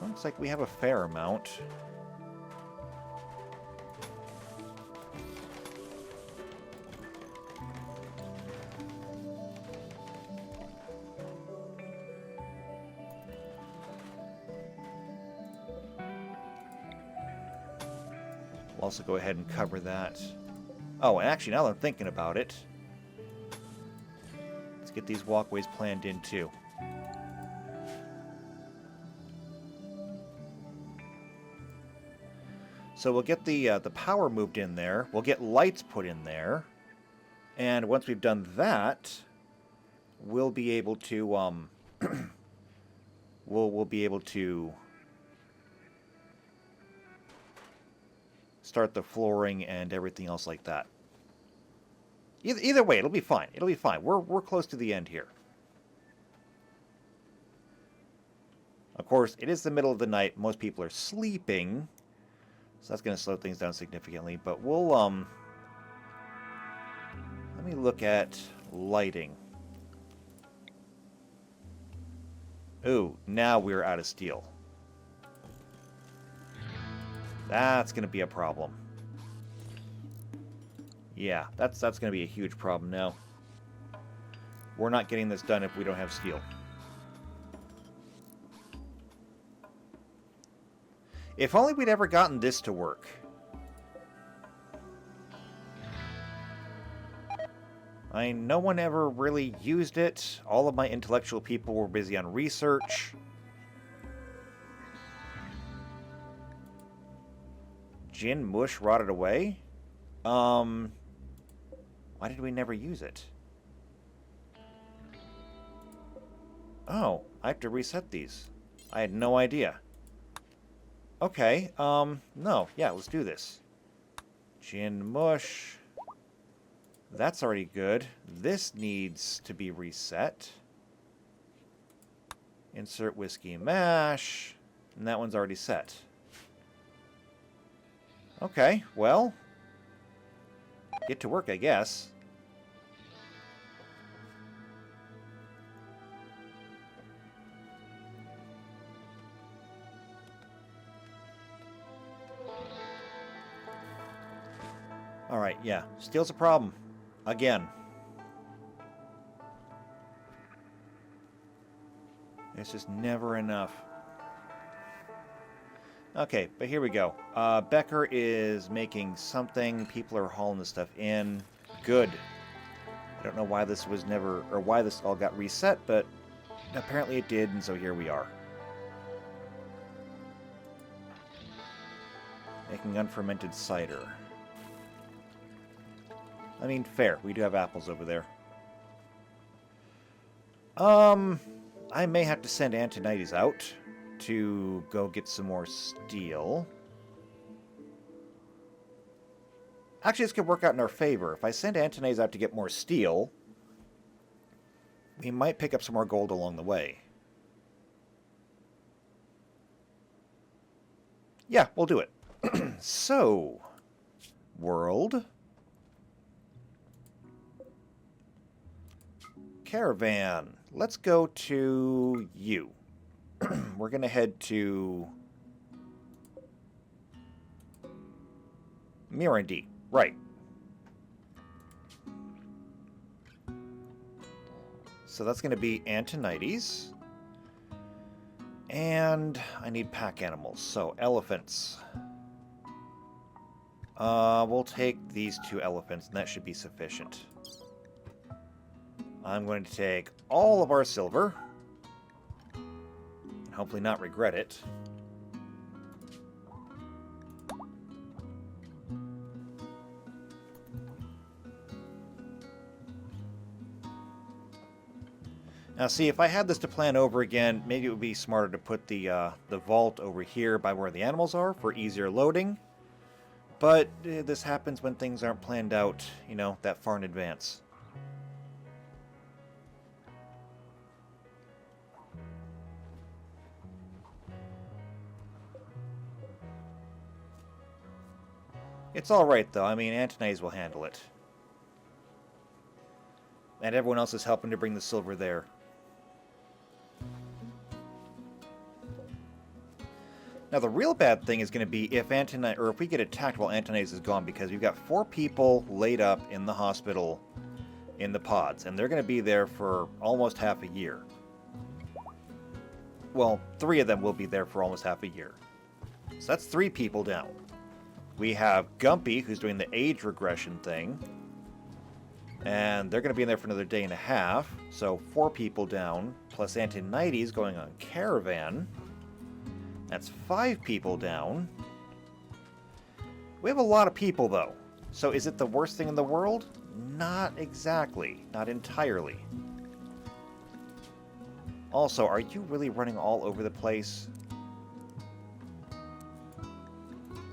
Looks like we have a fair amount. We'll also go ahead and cover that. Oh, and actually, now that I'm thinking about it, let's get these walkways planned in too. So we'll get the power moved in there. We'll get lights put in there, and once we've done that, we'll be able to we'll be able to start the flooring and everything else like that. Either way, it'll be fine. It'll be fine. We're close to the end here. Of course, it is the middle of the night. Most people are sleeping. So that's going to slow things down significantly, but we'll, let me look at lighting. Ooh, now we're out of steel. That's going to be a problem. Yeah, that's going to be a huge problem now. We're not getting this done if we don't have steel. If only we'd ever gotten this to work. No one ever really used it. All of my intellectual people were busy on research. Jin Mush rotted away? Why did we never use it? Oh, I have to reset these. I had no idea. Okay, no. Yeah, let's do this. Gin mush. That's already good. This needs to be reset. Insert whiskey mash. And that one's already set. Okay, well. Get to work, I guess. Alright, yeah. Steel's a problem. Again. It's just never enough. Okay, but here we go. Becker is making something. People are hauling this stuff in. Good. I don't know why this was never, or why this all got reset, but apparently it did, and so here we are. Making unfermented cider. I mean, fair. We do have apples over there. I may have to send Antonides out to go get some more steel. Actually, this could work out in our favor. If I send Antonides out to get more steel, we might pick up some more gold along the way. Yeah, we'll do it. So, world. Caravan. Let's go to you. We're going to head to Mirandi. Right. So that's going to be Antonides. And I need pack animals. So elephants. We'll take these 2 elephants, and that should be sufficient. I'm going to take all of our silver. And hopefully not regret it. Now see, if I had this to plan over again, maybe it would be smarter to put the vault over here by where the animals are for easier loading. But this happens when things aren't planned out, you know, that far in advance. It's alright, though. I mean, Antonides will handle it. And everyone else is helping to bring the silver there. Now, the real bad thing is going to be if if we get attacked while Antonides is gone, because we've got 4 people laid up in the hospital in the pods, and they're going to be there for almost half a year. Well, 3 of them will be there for almost half a year. So that's 3 people down. We have Gumpy, who's doing the age regression thing. And they're going to be in there for another day and a half. So 4 people down, plus Antonides going on caravan. That's 5 people down. We have a lot of people, though. So is it the worst thing in the world? Not exactly. Not entirely. Also, are you really running all over the place?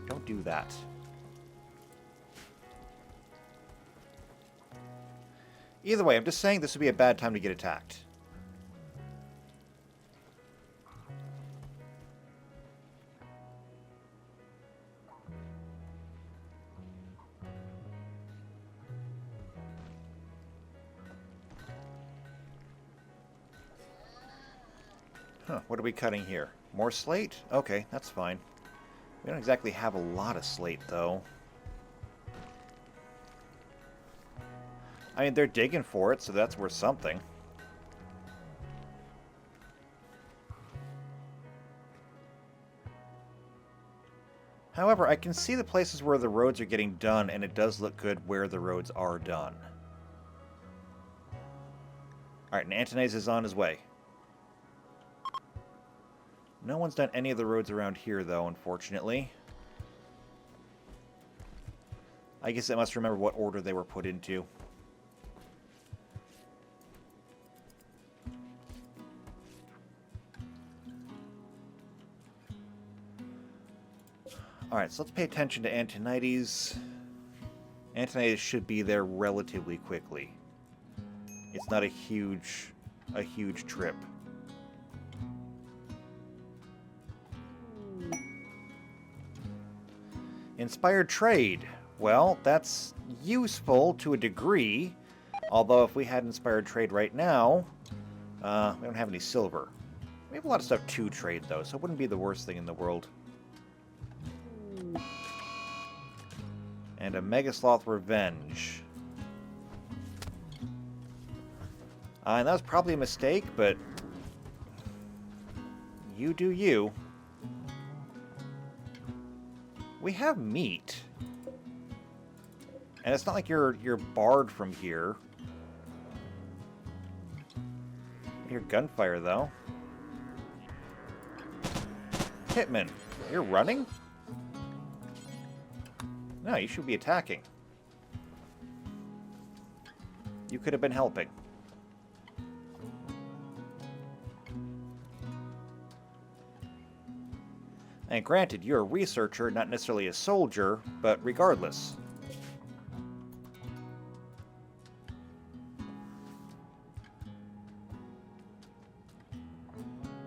Don't do that. Either way, I'm just saying this would be a bad time to get attacked. Huh, what are we cutting here? More slate? Okay, that's fine. We don't exactly have a lot of slate, though. I mean, they're digging for it, so that's worth something. However, I can see the places where the roads are getting done, and it does look good where the roads are done. Alright, and Antonides is on his way. No one's done any of the roads around here, though, unfortunately. I guess I must remember what order they were put into. Alright, so let's pay attention to Antonides. Antonides should be there relatively quickly. It's not a huge trip. Inspired trade. Well, that's useful to a degree. Although if we had inspired trade right now, we don't have any silver. We have a lot of stuff to trade though, so it wouldn't be the worst thing in the world. And a Mega Sloth Revenge. And that was probably a mistake, but you do you. We have meat. And it's not like you're barred from here. I hear gunfire, though. Hitman, you're running? No, you should be attacking. You could have been helping. And granted, you're a researcher, not necessarily a soldier, but regardless.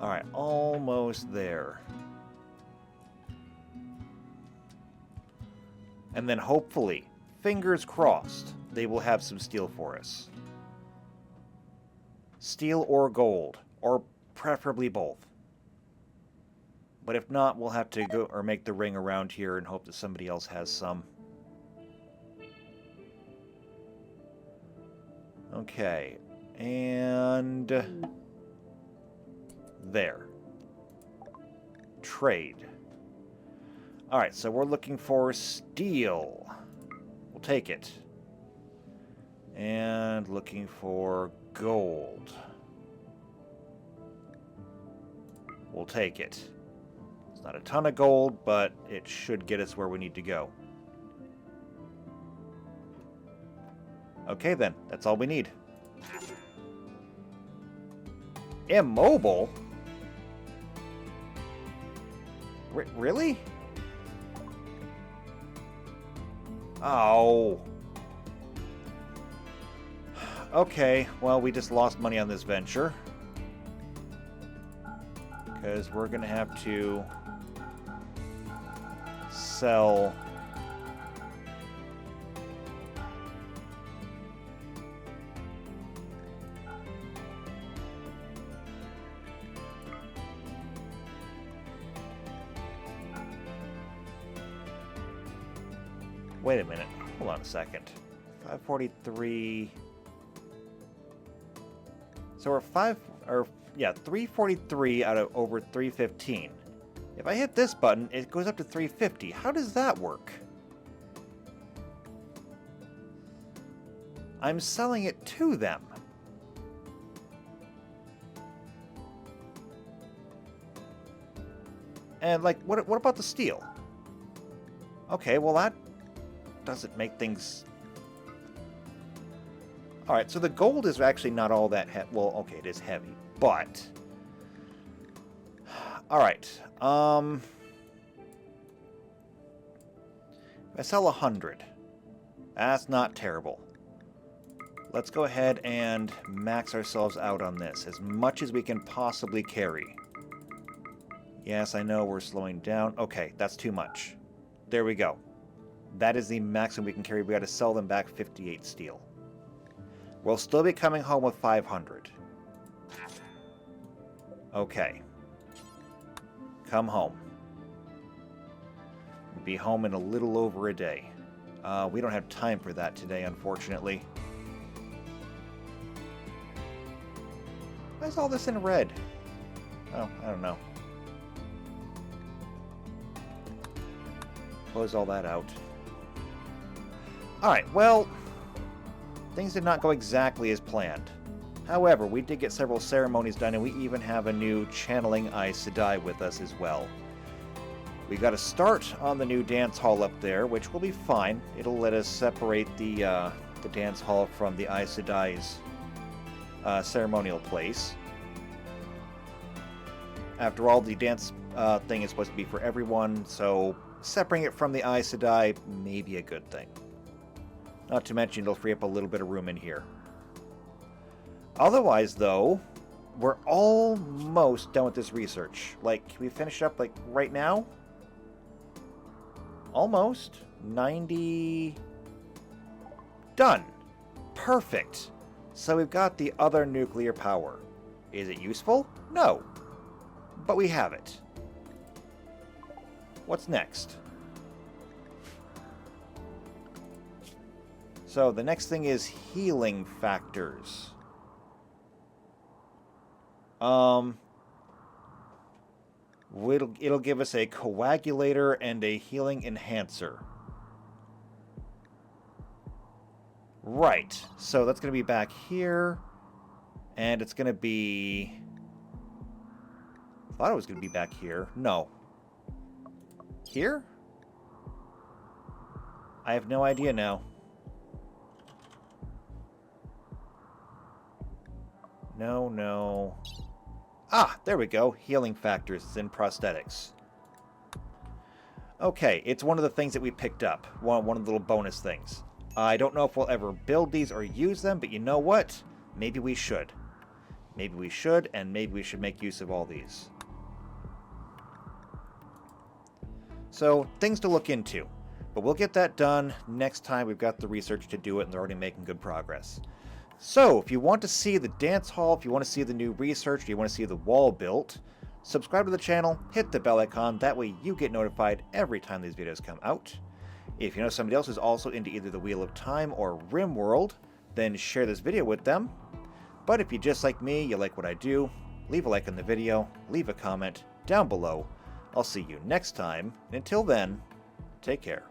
Alright, almost there. And then hopefully, fingers crossed, they will have some steel for us. Steel or gold, or preferably both. But if not, we'll have to go or make the ring around here and hope that somebody else has some. Okay, and there. Trade. Alright, so we're looking for steel. We'll take it. And looking for gold. We'll take it. It's not a ton of gold, but it should get us where we need to go. Okay then, that's all we need. Immobile? Really? Oh. Okay, well, we just lost money on this venture. Because we're going to have to sell... Wait a minute. Hold on a second. 543... So we're 343 out of over 315. If I hit this button, it goes up to 350. How does that work? I'm selling it to them. And, like, what about the steel? Okay, well, that doesn't make things... Alright, so the gold is actually not all that heavy. Well, okay, it is heavy, but... Alright, if I sell 100, that's not terrible. Let's go ahead and max ourselves out on this, as much as we can possibly carry. Yes, I know we're slowing down. Okay, that's too much. There we go. That is the maximum we can carry. We got to sell them back 58 steel. We'll still be coming home with 500. Okay. Come home. We'll be home in a little over a day. We don't have time for that today, unfortunately. Why is all this in red? Oh, I don't know. Close all that out. Alright, well... Things did not go exactly as planned. However, we did get several ceremonies done, and we even have a new channeling Aes Sedai with us as well. We got a start on the new dance hall up there, which will be fine. It'll let us separate the dance hall from the Aes Sedai's ceremonial place. After all, the dance thing is supposed to be for everyone, so separating it from the Aes Sedai may be a good thing. Not to mention it'll free up a little bit of room in here. Otherwise, though, we're almost done with this research. Like, can we finish it up, like, right now? Almost. 90... Done. Perfect. So we've got the other nuclear power. Is it useful? No. But we have it. What's next? So the next thing is healing factors. It'll give us a coagulator and a healing enhancer. Right. So that's going to be back here. And it's going to be... I thought it was going to be back here. No. Here? I have no idea now. No. Ah, there we go. Healing factors. It's in prosthetics. Okay, it's one of the things that we picked up. One of the little bonus things. I don't know if we'll ever build these or use them, but you know what? Maybe we should. Maybe we should, and maybe we should make use of all these. So, things to look into. But we'll get that done next time we've got the research to do it, and they're already making good progress. So, if you want to see the dance hall, if you want to see the new research, if you want to see the wall built, subscribe to the channel, hit the bell icon, that way you get notified every time these videos come out. If you know somebody else who's also into either the Wheel of Time or RimWorld, then share this video with them. But if you're just like me, you like what I do, leave a like on the video, leave a comment down below. I'll see you next time, and until then, take care.